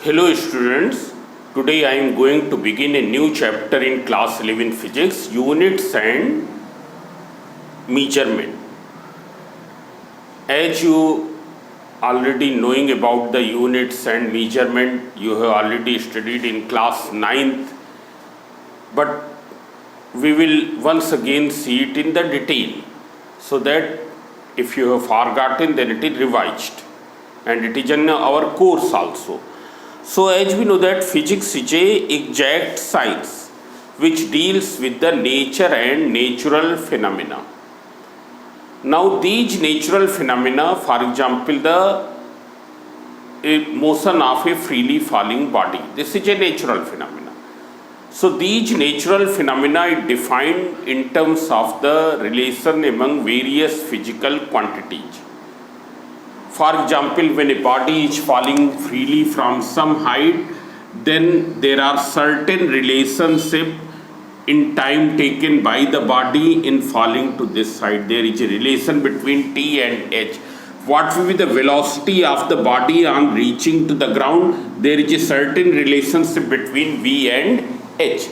Hello students, today I am going to begin a new chapter in class 11 physics, units and measurement. As you already knowing about the units and measurement, you have already studied in class 9th, but we will once again see it in the detail, so that if you have forgotten then it is revised and it is in our course also. So as we know that physics is a exact science which deals with the nature and natural phenomena. Now these natural phenomena, for example, the motion of a freely falling body, this is a natural phenomena. So these natural phenomena are defined in terms of the relation among various physical quantities. For example, when a body is falling freely from some height, then there are certain relationship in time taken by the body in falling to this height. There is a relation between t and h. What will be the velocity of the body on reaching to the ground? There is a certain relationship between v and h.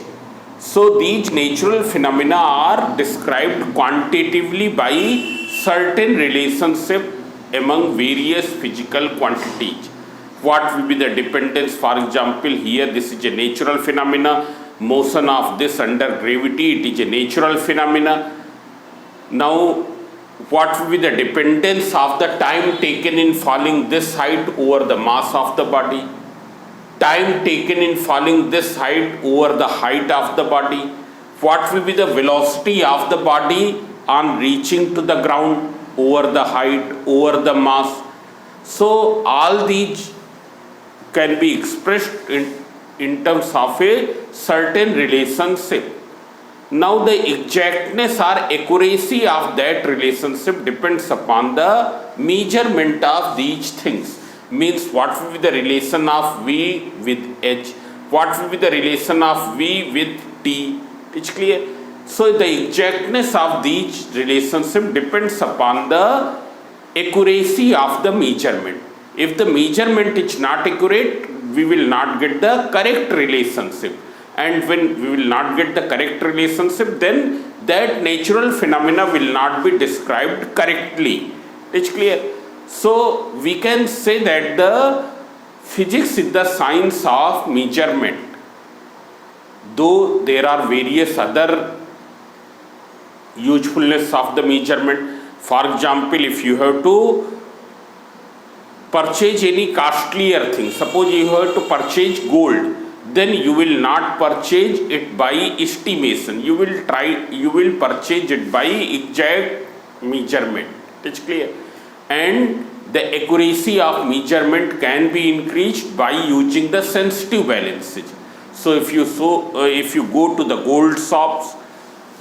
So these natural phenomena are described quantitatively by certain relationship among various physical quantities. What will be the dependence? For example, here this is a natural phenomena. Motion of this under gravity, it is a natural phenomena. Now, what will be the dependence of the time taken in falling this height over the mass of the body? Time taken in falling this height over the height of the body? What will be the velocity of the body on reaching to the ground? Over the height, over the mass. So all these can be expressed in terms of a certain relationship. Now the exactness or accuracy of that relationship depends upon the measurement of these things. Means what will be the relation of V with H, what will be the relation of V with T. It's clear? So the exactness of these relationship depends upon the accuracy of the measurement. If the measurement is not accurate, we will not get the correct relationship. And when we will not get the correct relationship, then that natural phenomena will not be described correctly. It's clear? So we can say that the physics is the science of measurement. Though there are various other usefulness of the measurement. For example, if you have to purchase any costlier thing, suppose you have to purchase gold, then you will not purchase it by estimation. You will purchase it by exact measurement. It's clear? And the accuracy of measurement can be increased by using the sensitive balances. So if you go to the gold shops,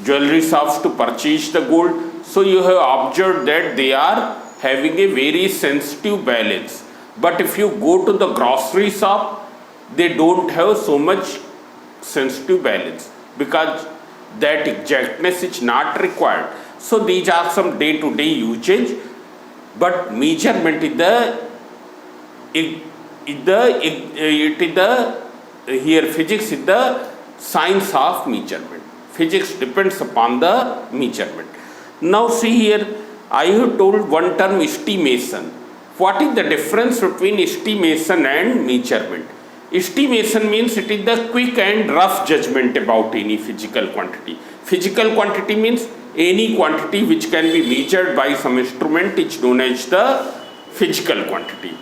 jewelry shops to purchase the gold, so you have observed that they are having a very sensitive balance. But if you go to the grocery shop, they don't have so much sensitive balance because that exactness is not required. So these are some day-to-day usage, but measurement is here physics is the science of measurement. Physics depends upon the measurement. Now see here, I have told one term estimation. What is the difference between estimation and measurement? Estimation means it is the quick and rough judgment about any physical quantity. Physical quantity means any quantity which can be measured by some instrument is known as the physical quantity.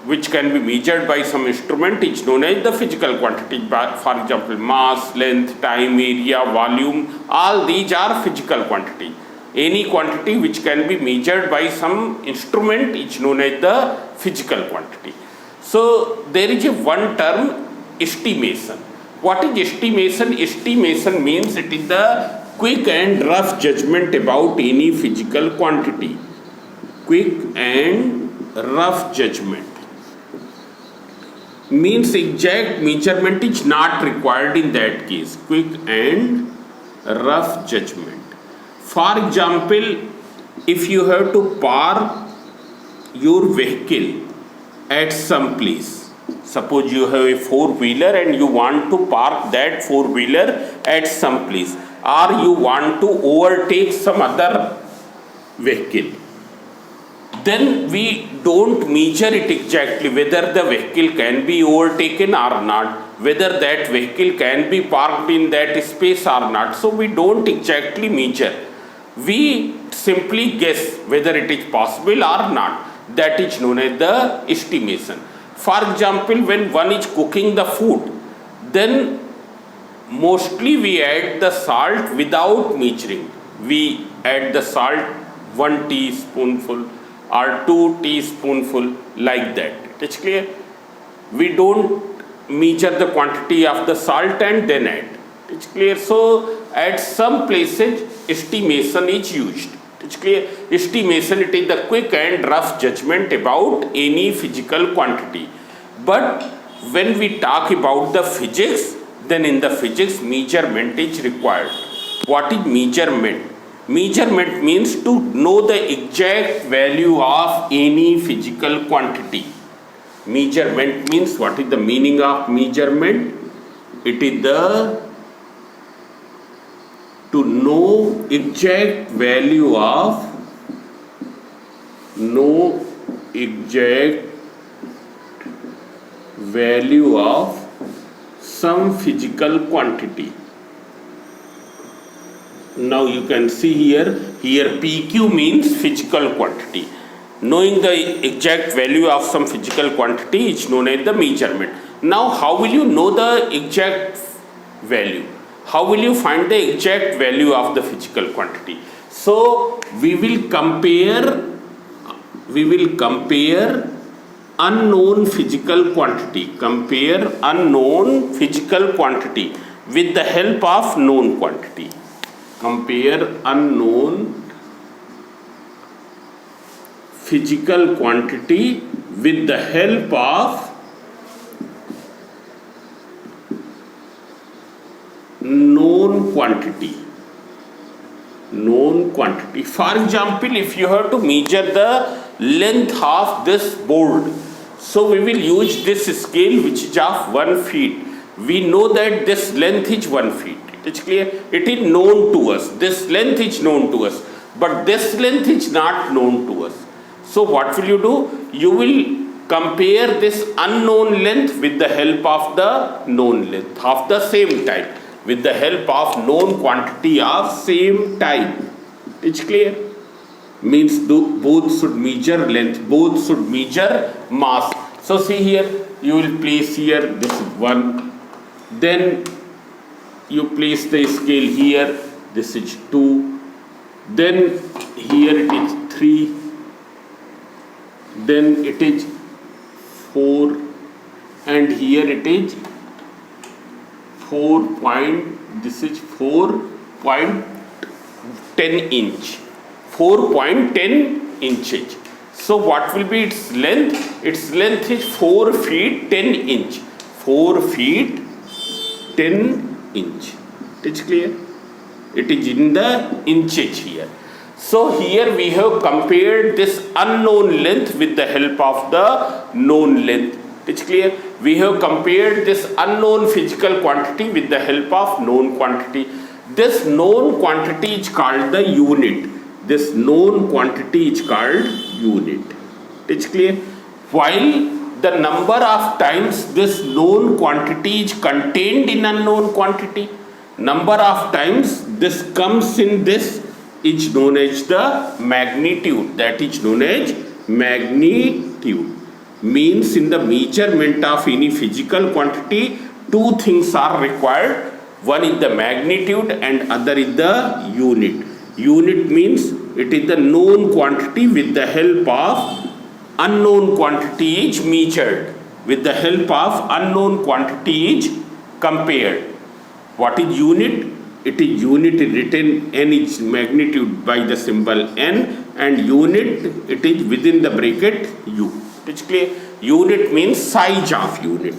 Which can be measured by some instrument is known as the physical quantity. For example, mass, length, time, area, volume, all these are physical quantity. Any quantity which can be measured by some instrument is known as the physical quantity. So there is a one term estimation. What is estimation? Estimation means it is the quick and rough judgment about any physical quantity. Quick and rough judgment means exact measurement is not required in that case. Quick and rough judgment. For example, if you have to park your vehicle at some place. Suppose you have a four-wheeler and you want to park that four-wheeler at some place, or you want to overtake some other vehicle. Then we don't measure it exactly whether the vehicle can be overtaken or not, whether that vehicle can be parked in that space or not. So we don't exactly measure. We simply guess whether it is possible or not. That is known as the estimation. For example, when one is cooking the food, then mostly we add the salt without measuring. We add the salt 1 teaspoonful or 2 teaspoonful, like that. It's clear? We don't measure the quantity of the salt and then add. It's clear? So at some places estimation is used. It's clear? Estimation, it is the quick and rough judgment about any physical quantity. But when we talk about the physics, then in the physics measurement is required. What is measurement? Measurement means to know the exact value of any physical quantity. Measurement means, what is the meaning of measurement? It is the to know exact value of some physical quantity. Now you can see here PQ means physical quantity. Knowing the exact value of some physical quantity is known as the measurement. Now how will you know the exact value? How will you find the exact value of the physical quantity? So we will compare unknown physical quantity. Compare unknown physical quantity with the help of known quantity. Compare unknown physical quantity with the help of known quantity. For example, if you have to measure the length of this board, so we will use this scale which is of 1 feet. We know that this length is 1 feet. It's clear? It is known to us. This length is known to us. But this length is not known to us. So what will you do? You will compare this unknown length with the help of the known length of the same type, with the help of known quantity of same type. It's clear? Means both should measure length, both should measure mass. So see here, you will place here this is 1, then you place the scale here, this is 2, then here it is 3, then it is 4, and here it is 4.10 inch. 4.10 inches. So what will be its length? Its length is 4 feet 10 inch. 4 feet 10 inch. It's clear? It is in the inches here. So here we have compared this unknown length with the help of the known length. It's clear? We have compared this unknown physical quantity with the help of known quantity. This known quantity is called the unit. This known quantity is called unit. It's clear? While the number of times this known quantity is contained in unknown quantity, number of times this comes in this is known as the magnitude. That is known as magnitude. Means in the measurement of any physical quantity, two things are required. One is the magnitude and other is the unit. Unit means it is the known quantity with the help of unknown quantity is measured. With the help of unknown quantity is compared. What is unit? It is unit written n is magnitude by the symbol n, and unit it is within the bracket u. It's clear? Unit means size of unit.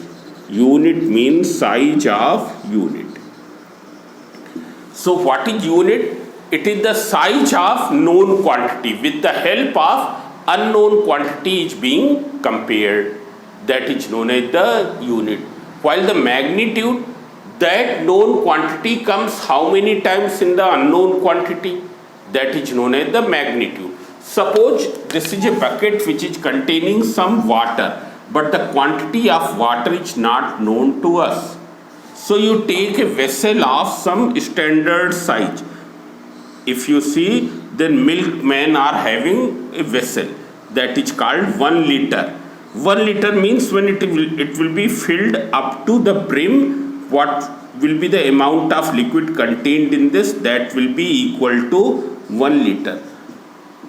Unit means size of unit. So what is unit? It is the size of known quantity with the help of unknown quantity is being compared. that is known as the unit. While the magnitude, that known quantity comes how many times in the unknown quantity, that is known as the magnitude. Suppose this is a bucket which is containing some water, but the quantity of water is not known to us. So you take a vessel of some standard size. If you see, then milkmen are having a vessel that is called 1 liter. 1 liter means when it will be filled up to the brim, what will be the amount of liquid contained in this? That will be equal to 1 liter.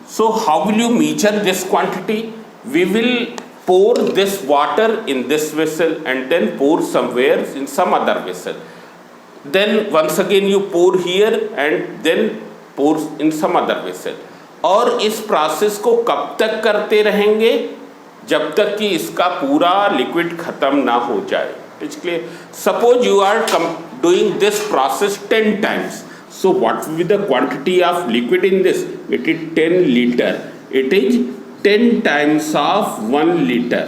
So how will you measure this quantity? We will pour this water in this vessel and then pour somewhere in some other vessel. Then once again you pour here and then pour in some other vessel. और इस process को कब तक करते रहेंगे? जब तक कि इसका पूरा लिक्विड खत्म ना हो जाए. It's clear. Suppose you are doing this process 10 times. So what will be the quantity of liquid in this? It is 10 liter. It is 10 times of 1 liter.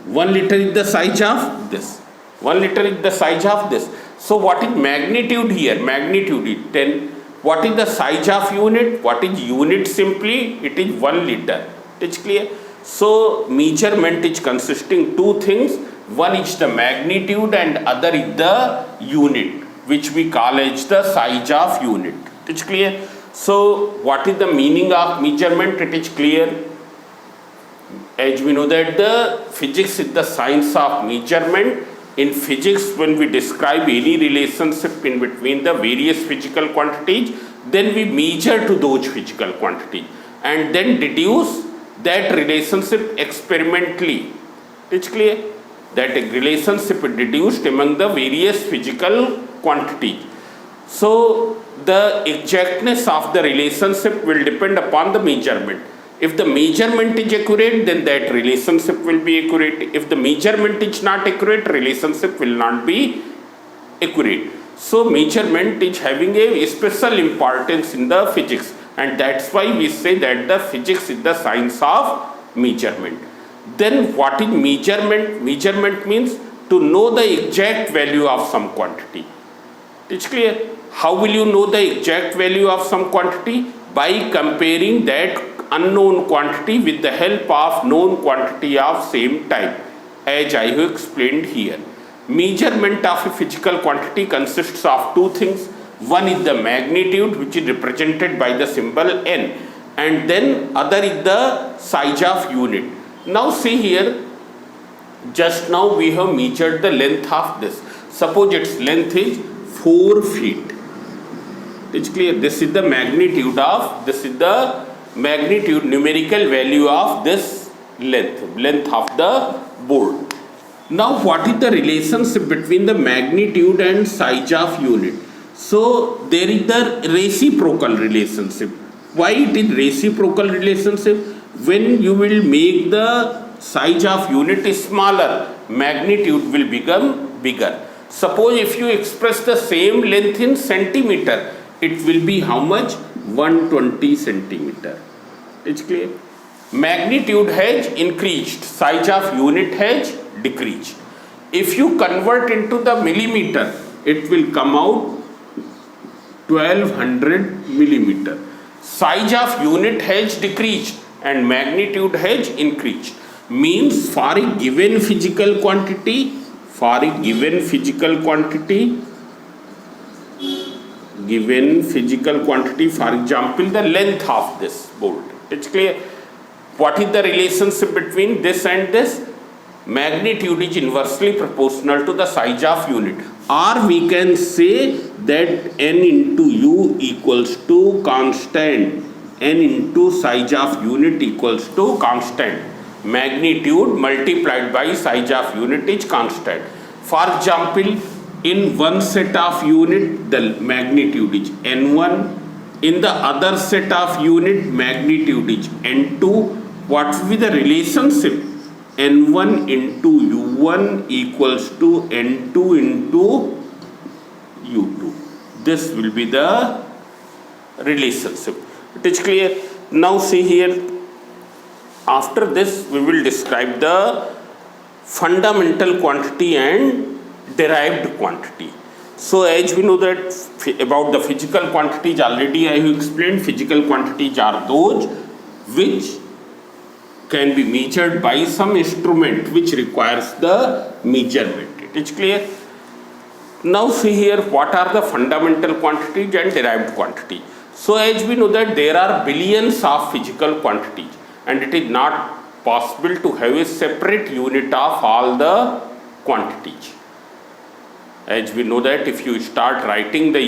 1 liter is the size of this. 1 liter is the size of this. So what is magnitude here? Magnitude is 10. What is the size of unit? What is unit simply? It is 1 liter. It's clear. So measurement is consisting two things. One is the magnitude and other is the unit, which we call as the size of unit. It's clear. So what is the meaning of measurement? It is clear. As we know that the physics is the science of measurement. In physics, when we describe any relationship in between the various physical quantities, then we measure to those physical quantities and then deduce that relationship experimentally. It's clear that a relationship is deduced among the various physical quantities. So the exactness of the relationship will depend upon the measurement. If the measurement is accurate, then that relationship will be accurate. If the measurement is not accurate, relationship will not be accurate. So measurement is having a special importance in the physics, and that's why we say that the physics is the science of measurement. Then what is measurement? Measurement means to know the exact value of some quantity. It's clear. How will you know the exact value of some quantity? By comparing that unknown quantity with the help of known quantity of same type, as I have explained here. Measurement of a physical quantity consists of two things. One is the magnitude, which is represented by the symbol n, and then other is the size of unit. Now see here, just now we have measured the length of this. Suppose its length is 4 feet. It's clear. This is the magnitude of, this is the magnitude numerical value of this length of the board. Now what is the relationship between the magnitude and size of unit? So there is the reciprocal relationship. Why it is reciprocal relationship? When you will make the size of unit smaller, magnitude will become bigger. Suppose if you express the same length in centimeter, it will be how much? 120 centimeter. It's clear. Magnitude has increased, size of unit has decreased. If you convert into the millimeter, it will come out 1200 millimeter. Size of unit has decreased and magnitude has increased. Means for a given physical quantity, for example, the length of this board. It's clear. What is the relationship between this and this? Magnitude is inversely proportional to the size of unit. Or we can say that n into u equals to constant. N into size of unit equals to constant. Magnitude multiplied by size of unit is constant. For example, in one set of unit, the magnitude is n1. In the other set of unit, magnitude is n2. What will be the relationship? n1 into u1 equals to n2 into u2. This will be the relationship. It is clear. Now see here, after this we will describe the fundamental quantity and derived quantity. So as we know that about the physical quantities, already I have explained, physical quantities are those which can be measured by some instrument which requires the measurement. It is clear? Now see here, what are the fundamental quantities and derived quantities. So as we know that there are billions of physical quantities, and it is not possible to have a separate unit of all the quantities. As we know that if you start writing the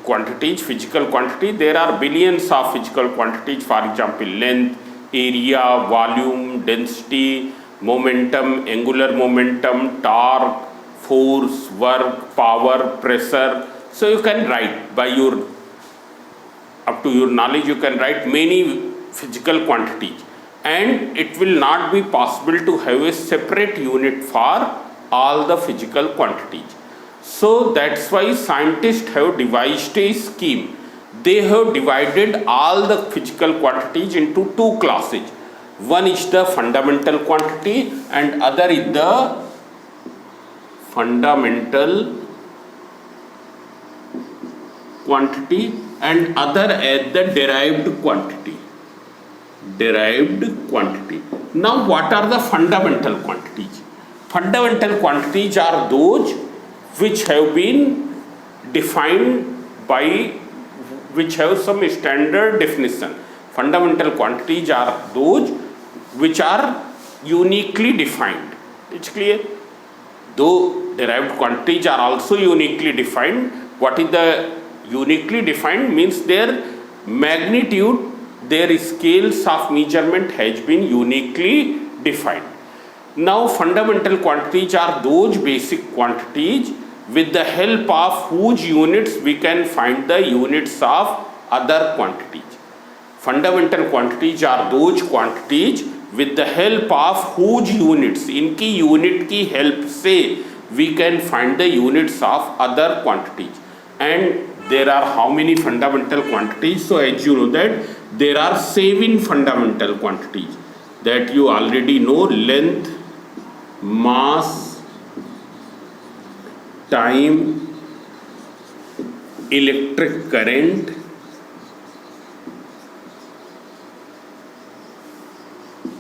quantities, physical quantity, there are billions of physical quantities, for example, length, area, volume, density, momentum, angular momentum, torque, force, work, power, pressure. So you can write by your, up to your knowledge, you can write many physical quantities, and it will not be possible to have a separate unit for all the physical quantities. So that's why scientists have devised a scheme. They have divided all the physical quantities into two classes. One is the fundamental quantity and other is the fundamental quantity and other as the derived quantity. Derived quantity. Now what are the fundamental quantities? Fundamental quantities are those which have been defined by, which have some standard definition. Fundamental quantities are those which are uniquely defined. It's clear? Though derived quantities are also uniquely defined. What is the uniquely defined? Means their magnitude, their scales of measurement has been uniquely defined. Now fundamental quantities are those basic quantities with the help of whose units we can find the units of other quantities. Fundamental quantities are those quantities with the help of whose units, इनकी unit की help से we can find the units of other quantities. And there are how many fundamental quantities? So as you know that there are 7 fundamental quantities that you already know: length, mass, time, electric current,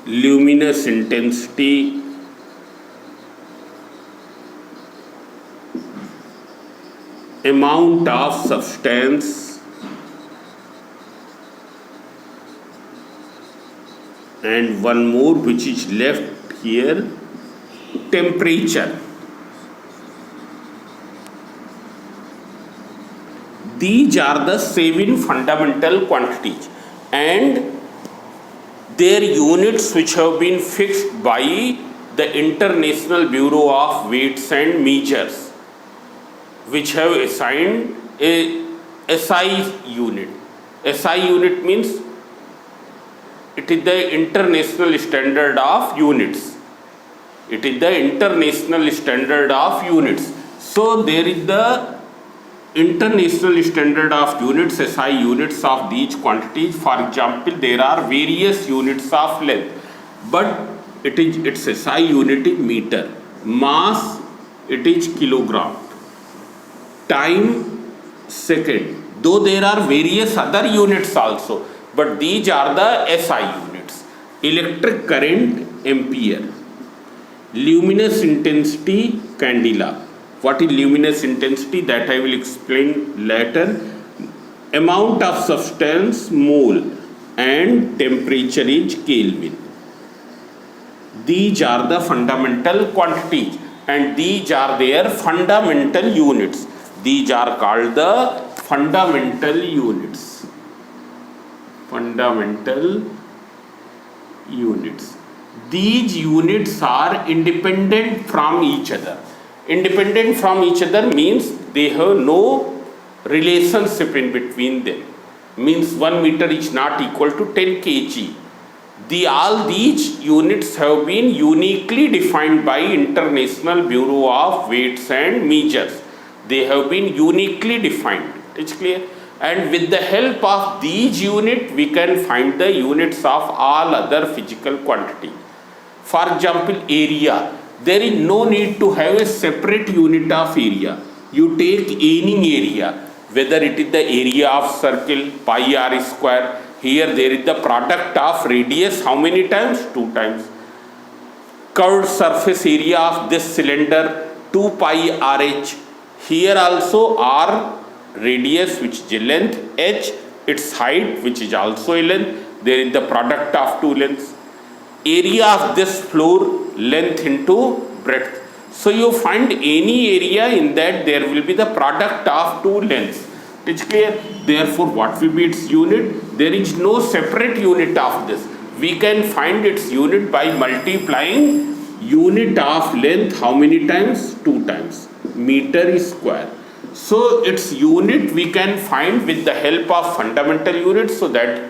luminous intensity, amount of substance, and one more which is left here, temperature. These are the 7 fundamental quantities and their units which have been fixed by the International Bureau of Weights and Measures, which have assigned a SI unit. SI unit means it is the International Standard of Units. It is the International Standard of Units. So there is the International Standard of Units, SI units of these quantities. For example, there are various units of length, but its SI unit is meter. Mass, it is kilogram. Time, second. Though there are various other units also, but these are the SI units. Electric current, ampere. Luminous intensity, candela. What is luminous intensity? That I will explain later. Amount of substance, mole, and temperature is Kelvin. These are the fundamental quantities and these are their fundamental units. These are called the fundamental units. Fundamental units. These units are independent from each other. Independent from each other means they have no relationship in between them. Means 1 meter is not equal to 10 kg. All these units have been uniquely defined by International Bureau of Weights and Measures. They have been uniquely defined. It's clear? And with the help of these units, we can find the units of all other physical quantities. For example, area. there is no need to have a separate unit of area. You take any area, whether it is the area of circle, pi r square. Here there is the product of radius, how many times? 2 times. Curved surface area of this cylinder, 2 pi rh. Here also r radius, which is a length, h its height, which is also a length. There is the product of 2 lengths. Area of this floor, length into breadth. So you find any area, in that there will be the product of 2 lengths. It is clear? Therefore, what will be its unit? There is no separate unit of this. We can find its unit by multiplying unit of length how many times? 2 times. Meter square. So its unit we can find with the help of fundamental units, so that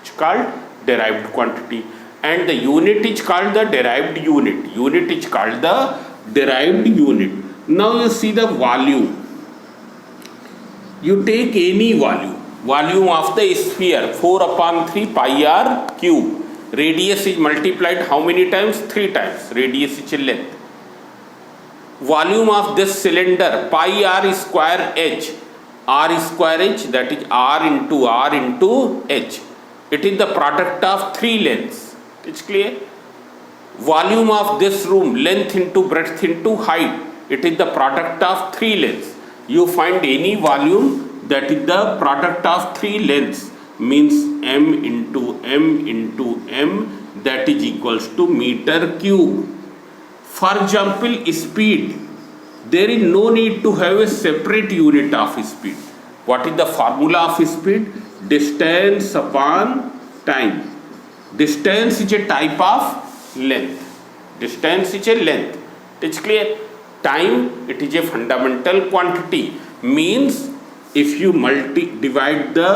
it's called derived quantity. And the unit is called the derived unit. Unit is called the derived unit. Now you see the volume. You take any volume. Volume of the sphere, 4/3 pi r cube. Radius is multiplied how many times? 3 times. Radius is a length. Volume of this cylinder, pi r square h. R square h, that is r into h. It is the product of 3 lengths. It's clear? Volume of this room, length into breadth into height. It is the product of 3 lengths. You find any volume that is the product of 3 lengths, means m into m, that is equals to meter cube. For example, speed. There is no need to have a separate unit of speed. What is the formula of speed? Distance upon time. Distance is a type of length. Distance is a length. It's clear? Time, it is a fundamental quantity. Means if you divide the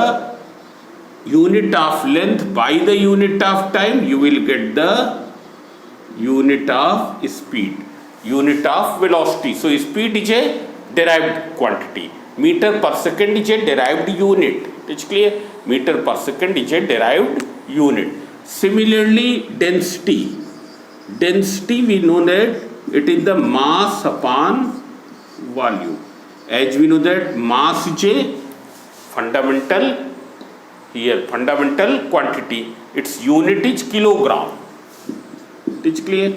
unit of length by the unit of time, you will get the unit of speed, unit of velocity. So speed is a derived quantity. Meter per second is a derived unit. It's clear? Meter per second is a derived unit. Similarly, density. Density, we know that it is the mass upon volume. As we know that mass is a fundamental quantity. Its unit is kilogram. It is clear?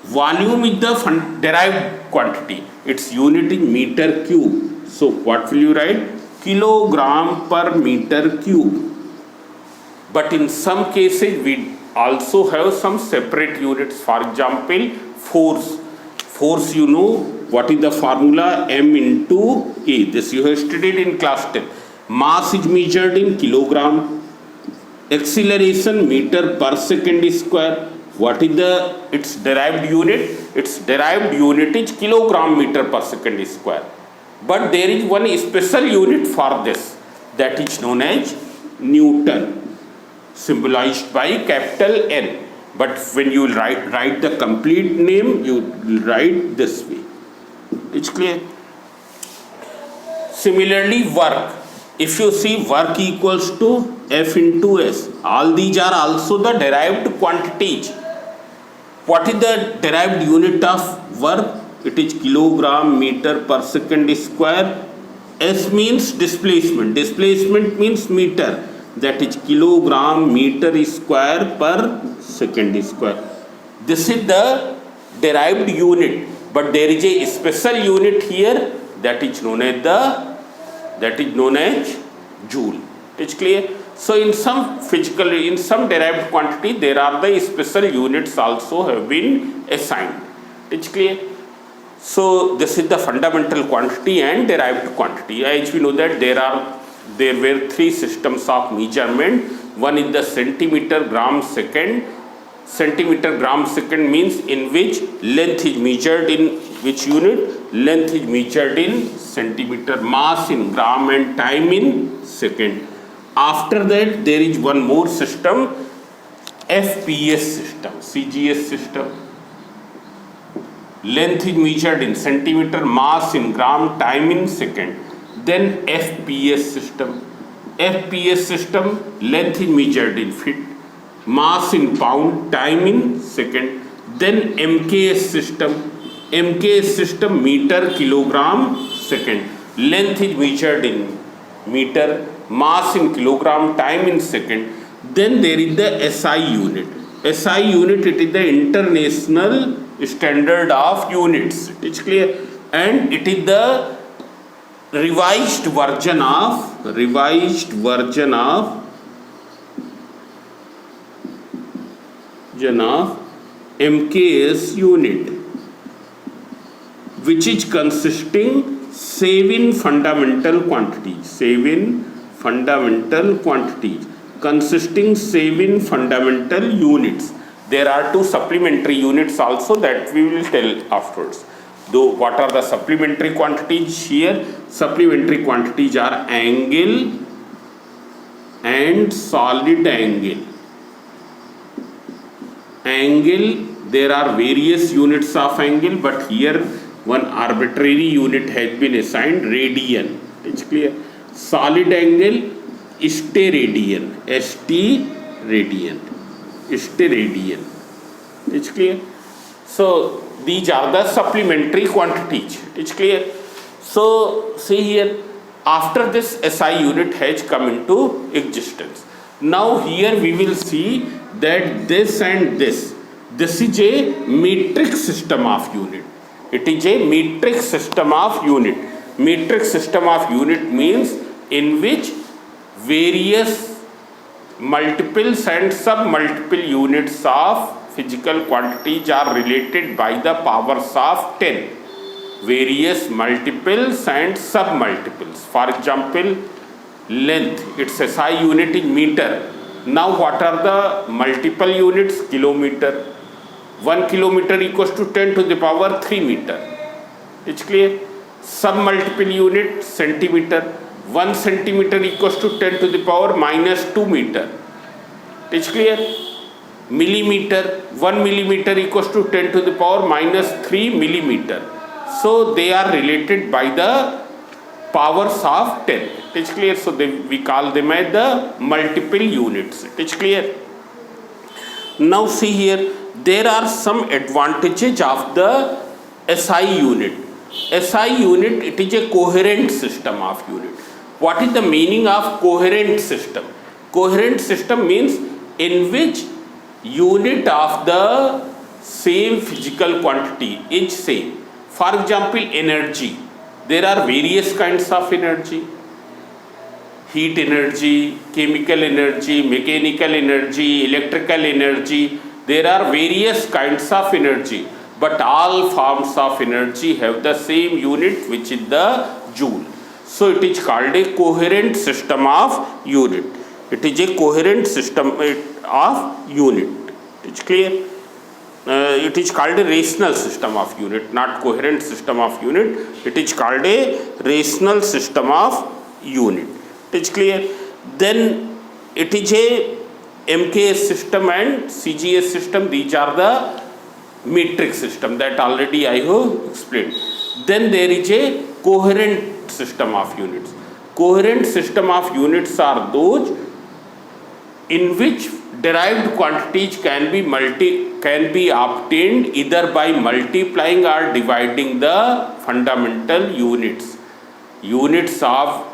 Volume is the derived quantity. Its unit is meter cube. So what will you write? Kilogram per meter cube. But in some cases we also have some separate units. For example, force. Force, you know what is the formula? M into A. This you have studied in class 10. Mass is measured in kilogram. Acceleration, meter per second square. What is its derived unit? Its derived unit is kilogram meter per second square. But there is one special unit for this, that is known as Newton, symbolized by capital N. But when you write the complete name, you write this way. It's clear? Similarly, work. If you see work equals to F into S, all these are also the derived quantities. What is the derived unit of work? It is kilogram meter per second square. S means displacement. Displacement means meter. That is kilogram meter square per second square. This is the derived unit. But there is a special unit here that is known as joule. It's clear? So in some derived quantity, there are the special units also have been assigned. It's clear? So this is the fundamental quantity and derived quantity. As we know that there were 3 systems of measurement. One is the centimeter gram second. Centimeter gram second means in which length is measured in which unit? Length is measured in centimeter, mass in gram, and time in second. After that, there is one more system, FPS system, CGS system. Length is measured in centimeter, mass in gram, time in second. Then FPS system. FPS system, length is measured in feet, mass in pound, time in second. Then MKS system. MKS system, meter, kilogram, second. Length is measured in meter, mass in kilogram, time in second. Then there is the SI unit. SI unit, it is the international standard of units. It is clear? And it is the revised version of MKS unit, which is consisting 7 fundamental quantities, consisting 7 fundamental units. There are 2 supplementary units also that we will tell afterwards. Though what are the supplementary quantities here? Supplementary quantities are angle and solid angle. Angle, there are various units of angle, but here one arbitrary unit has been assigned, radian. It's clear? Solid angle, steradian. Steradian. It's clear? So these are the supplementary quantities. It's clear? So see here, after this SI unit has come into existence. Now here we will see that this and this is a metric system of unit. It is a metric system of unit. Metric system of unit means in which various multiples and sub-multiple units of physical quantities are related by the powers of 10. Various multiples and sub-multiples. For example, length, its SI unit is meter. Now what are the multiple units? Kilometer. 1 kilometer equals to 10 to the power 3 meter. It's clear? Sub-multiple unit, centimeter. 1 centimeter equals to 10 to the power minus 2 meter. It's clear? Millimeter. 1 millimeter equals to 10 to the power minus 3 millimeter. So they are related by the powers of 10. It is clear? So we call them as the multiple units. It is clear? Now see here, there are some advantages of the SI unit. SI unit, it is a coherent system of unit. What is the meaning of coherent system? Coherent system means in which unit of the same physical quantity is same. For example, energy. There are various kinds of energy. Heat energy, chemical energy, mechanical energy, electrical energy. There are various kinds of energy, but all forms of energy have the same unit, which is the joule. So it is called a coherent system of unit. It is a coherent system of unit. It is clear? It is called a rational system of unit, not coherent system of unit. It is called a rational system of unit. It is clear? Then it is a MKS system and CGS system. These are the metric system that already I have explained. Then there is a coherent system of units. Coherent system of units are those in which derived quantities can be obtained either by multiplying or dividing the fundamental units. Units of,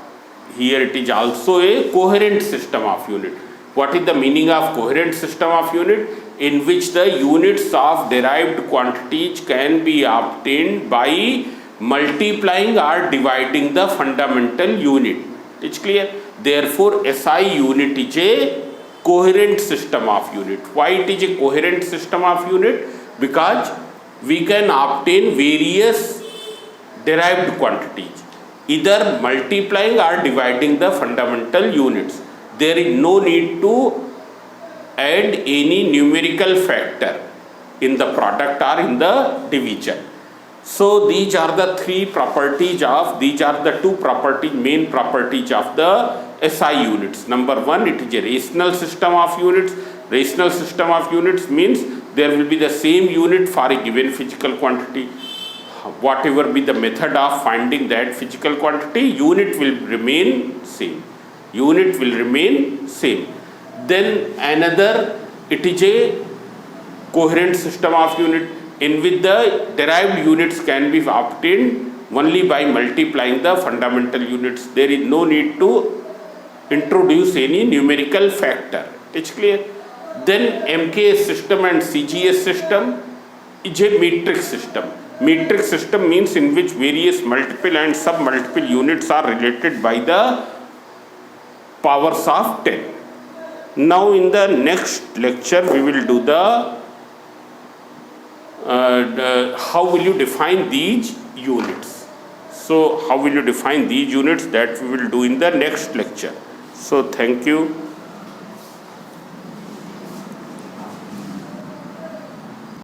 here it is also a coherent system of unit. What is the meaning of coherent system of unit? In which the units of derived quantities can be obtained by multiplying or dividing the fundamental unit. It's clear? Therefore, SI unit is a coherent system of unit. Why it is a coherent system of unit? Because we can obtain various derived quantities, either multiplying or dividing the fundamental units. There is no need to add any numerical factor in the product or in the division. So these are the two properties, main properties of the SI units. Number one, it is a rational system of units. Rational system of units means there will be the same unit for a given physical quantity. Whatever be the method of finding that physical quantity, unit will remain same. Unit will remain same. Then another, it is a coherent system of unit in which the derived units can be obtained only by multiplying the fundamental units. There is no need to introduce any numerical factor. It's clear? Then MKS system and CGS system is a metric system. Metric system means in which various multiple and sub-multiple units are related by the powers of 10. Now in the next lecture we will do the how will you define these units. So how will you define these units, that we will do in the next lecture. So thank you.